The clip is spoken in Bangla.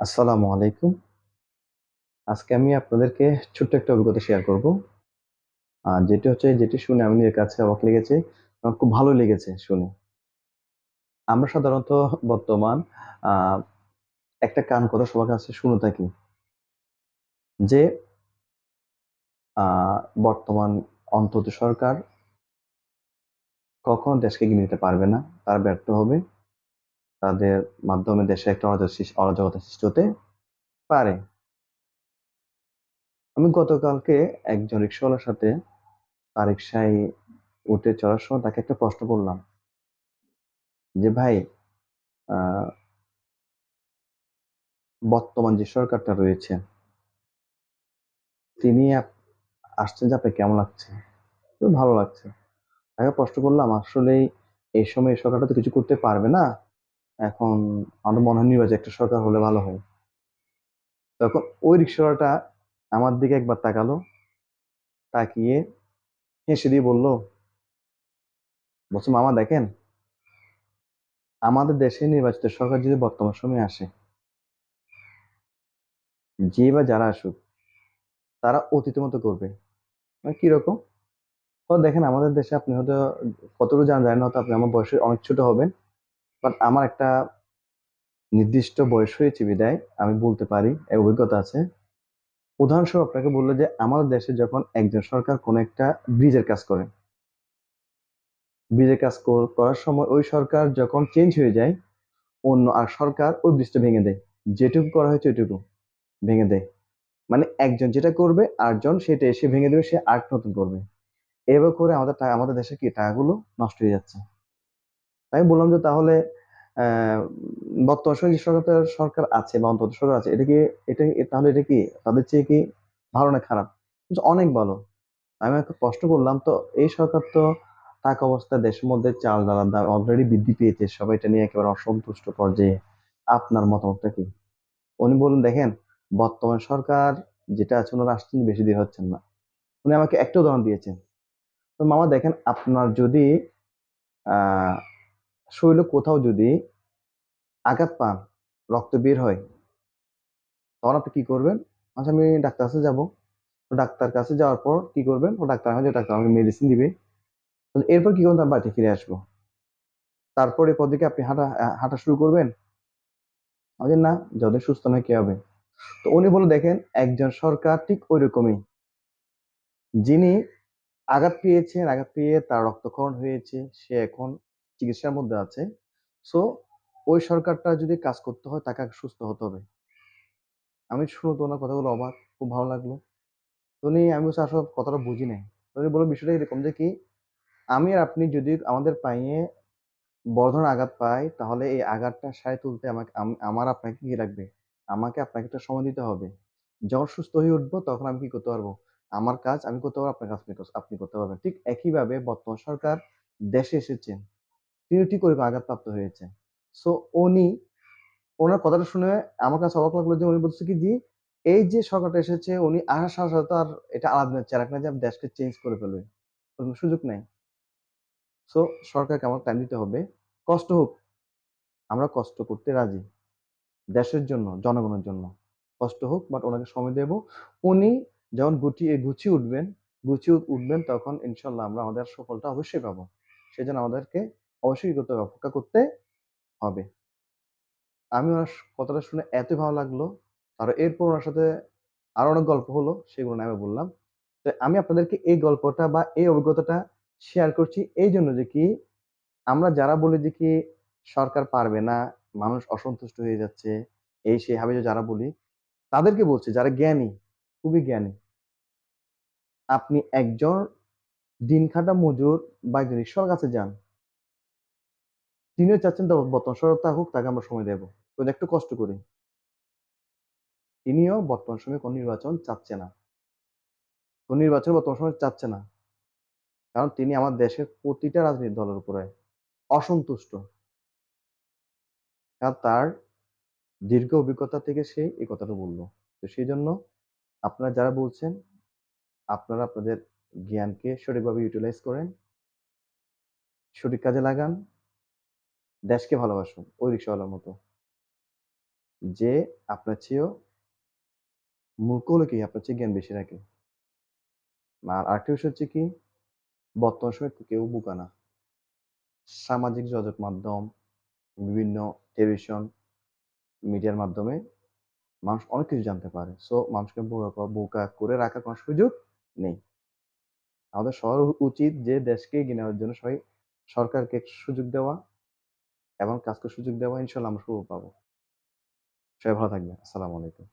আসসালামু আলাইকুম। আজকে আমি আপনাদেরকে ছোট্ট একটা অভিজ্ঞতা শেয়ার করব। যেটি শুনে আমি নিজের কাছে অবাক লেগেছে। আমার খুব ভালো লেগেছে শুনে। আমরা সাধারণত বর্তমান আ একটা কথা সবার কাছে শুনে থাকি যে আ বর্তমান অন্তত সরকার কখনো দেশকে এগিয়ে নিতে পারবে না। তারা ব্যর্থ হবে। তাদের মাধ্যমে দেশে একটা অরাজকতা সৃষ্টি হতে পারে। আমি গতকালকে একজন রিক্শাওয়ালার সাথে তার রিক্সায় উঠে চড়ার সময় তাকে একটা প্রশ্ন করলাম যে, "ভাই, আ বর্তমান যে সরকারটা রয়েছে, তিনি আসছেন যে আপনার কেমন লাগছে?" তো ভালো লাগছে। তাকে প্রশ্ন করলাম, "আসলেই এই সময় এই সরকারটা তো কিছু করতে পারবে না। এখন আমার মনে হয় নির্বাচিত একটা সরকার হলে ভালো হয়।" তখন ওই রিক্শাওয়ালাটা আমার দিকে একবার তাকালো, তাকিয়ে হেসে দিয়ে বলছে, "মামা দেখেন, আমাদের দেশে নির্বাচিত সরকার যদি বর্তমান সময়ে আসে, যে বা যারা আসুক, তারা অতীতের মতো করবে।" মানে কিরকম? দেখেন আমাদের দেশে আপনি হয়তো কতটুকু জানেন জানি না, হয়তো আপনি আমার বয়সে অনেক ছোট হবেন। বাট আমার একটা নির্দিষ্ট বয়স হয়েছে বিধায় আমি বলতে পারি, অভিজ্ঞতা আছে। উদাহরণস্বরূপ আপনাকে বলল যে আমাদের দেশে যখন একজন সরকার কোন একটা ব্রিজের কাজ করে, ব্রিজের কাজ করার সময় ওই সরকার যখন চেঞ্জ হয়ে যায়, অন্য আর সরকার ওই ব্রিজটা ভেঙে দেয়। যেটুকু করা হয়েছে ওইটুকু ভেঙে দেয়। মানে একজন যেটা করবে আরেকজন সেটা এসে ভেঙে দেবে, সে আরেকটা নতুন করবে। এভাবে করে আমাদের দেশে কি টাকাগুলো নষ্ট হয়ে যাচ্ছে। তাই আমি বললাম যে তাহলে বর্তমান সময়ে যে সরকার আছে বা অন্তত সরকার আছে, তাহলে এটা কি তাদের চেয়ে কি ভালো না খারাপ? বলছে অনেক ভালো। আমি একটা প্রশ্ন করলাম, তো এই সরকার তো থাকা অবস্থায় দেশের মধ্যে চাল ডালের দাম অলরেডি বৃদ্ধি পেয়েছে। সবাই এটা নিয়ে একেবারে অসন্তুষ্ট পর্যায়ে। আপনার মতামতটা কি? উনি বললেন, দেখেন, বর্তমান সরকার যেটা আছে ওনারা আসছেন বেশি দিন হচ্ছেন না। উনি আমাকে একটা উদাহরণ দিয়েছেন। তো মামা দেখেন, আপনার যদি আহ শরীরে কোথাও যদি আঘাত পান, রক্ত বের হয়, তখন আপনি কি করবেন? আচ্ছা, আমি ডাক্তার কাছে যাব। তো ডাক্তার কাছে যাওয়ার পর কি করবেন? ডাক্তার আমাকে মেডিসিন দিবে। তো এরপর কি করবেন? তার বাড়িতে ফিরে আসবো। তারপর এরপর থেকে আপনি হাঁটা শুরু করবেন? আমি বললাম, না, যদি সুস্থ নয় কি হবে? তো উনি বলল, দেখেন, একজন সরকার ঠিক ঐরকমই। যিনি আঘাত পেয়ে তার রক্তক্ষরণ হয়েছে, সে এখন চিকিৎসার মধ্যে আছে। সো ওই সরকারটা যদি কাজ করতে হয় তাকে আগে সুস্থ হতে হবে। আমি শুনে তো ওনার কথাগুলো অবাক, খুব ভালো লাগলো। আমি বলছি, আসলে কথাটা বুঝি নাই। তো উনি বলল, বিষয়টা এরকম যে কি, আমি আর আপনি যদি আমাদের পায়ে বড় ধরনের আঘাত পাই, তাহলে এই আঘাতটা সারিয়ে তুলতে আমার আপনাকে কি লাগবে? আপনাকে একটা সময় দিতে হবে। যখন সুস্থ হয়ে উঠবো তখন আমি কি করতে পারবো? আমার কাজ আমি করতে পারবো, আপনার কাজ আপনি করতে পারবেন। ঠিক একইভাবে বর্তমান সরকার দেশে এসেছেন। তিনি ঠিক ওরকম আঘাতপ্রাপ্ত হয়েছেন। সো উনি ওনার কথাটা শুনে আমার কাছে অবাক লাগলো যে উনি বলছে কি, এই যে সরকারটা এসেছে উনি আসার সাথে, সাথে তো আর এটা আলাদা চেরাক না যে দেশকে চেঞ্জ করে ফেলবে। কোন সুযোগ নাই। সো সরকারকে আমার টাইম দিতে হবে। কষ্ট হোক, আমরা কষ্ট করতে রাজি। দেশের জন্য, জনগণের জন্য। কষ্ট হোক, বাট উনাকে সময় দেব। উনি যখন গুছিয়ে উঠবেন তখন ইনশাআল্লাহ আমরা আমাদের সফলতা অবশ্যই পাবো। সেজন্য আমাদেরকে অবশ্যই কি করতে হবে? অপেক্ষা করতে হবে। আমি উনার কথাটা শুনে এতই ভালো লাগলো। আর এরপর উনার সাথে আরো অনেক গল্প হলো, সেগুলো না হয় বললাম। তো আমি আপনাদেরকে এই গল্পটা বা এই অভিজ্ঞতাটা শেয়ার করছি এইজন্য যে কি, আমরা যারা বলি যে কি সরকার পারবে না, মানুষ অসন্তুষ্ট হয়ে যাচ্ছে, এই সেই হাবিজাবি যারা বলি, তাদেরকে বলছি যারা জ্ঞানী, খুবই জ্ঞানী। আপনি একজন দিন খাটা মজুর বা একজন রিক্শাওয়ালার কাছে যান। তিনিও চাচ্ছেন তো বর্তমান সরকার থাকুক, তাকে আমরা সময় দেব। কিন্তু একটু কষ্ট করি। তিনিও বর্তমান সময়ে কোন নির্বাচন চাচ্ছে না। কোন নির্বাচন বর্তমান সময়ে চাচ্ছে না। কারণ তিনি আমার দেশের প্রতিটা রাজনৈতিক দলের উপরে অসন্তুষ্ট। কারণ তার দীর্ঘ অভিজ্ঞতা থেকে সে এই কথাটা বলল। তো সেজন্য আপনারা যারা বলছেন, আপনারা আপনাদের জ্ঞানকে সঠিকভাবে ইউটিলাইজ করেন, সঠিক কাজে লাগান, দেশকে ভালোবাসুন ওই রিক্শাওয়ালার মতো। যে আপনার চেয়েও মূর্খ হলে কি আপনার চেয়ে জ্ঞান বেশি রাখে। আর আরেকটা বিষয় হচ্ছে কি, বর্তমান সময়ে কেউ বোকা না। সামাজিক যোগাযোগ মাধ্যম, বিভিন্ন টেলিভিশন, মিডিয়ার মাধ্যমে মানুষ অনেক কিছু জানতে পারে। সো মানুষকে বোকা করে রাখার কোনো সুযোগ নেই। আমাদের সবার উচিত যে দেশকে এগিয়ে নেওয়ার জন্য সরকারকে সুযোগ দেওয়া এবং কাজ করার সুযোগ দেওয়া। ইনশাআল্লাহ আমরা সুযোগ পাবো। সবাই ভালো থাকবেন। আসসালামু আলাইকুম।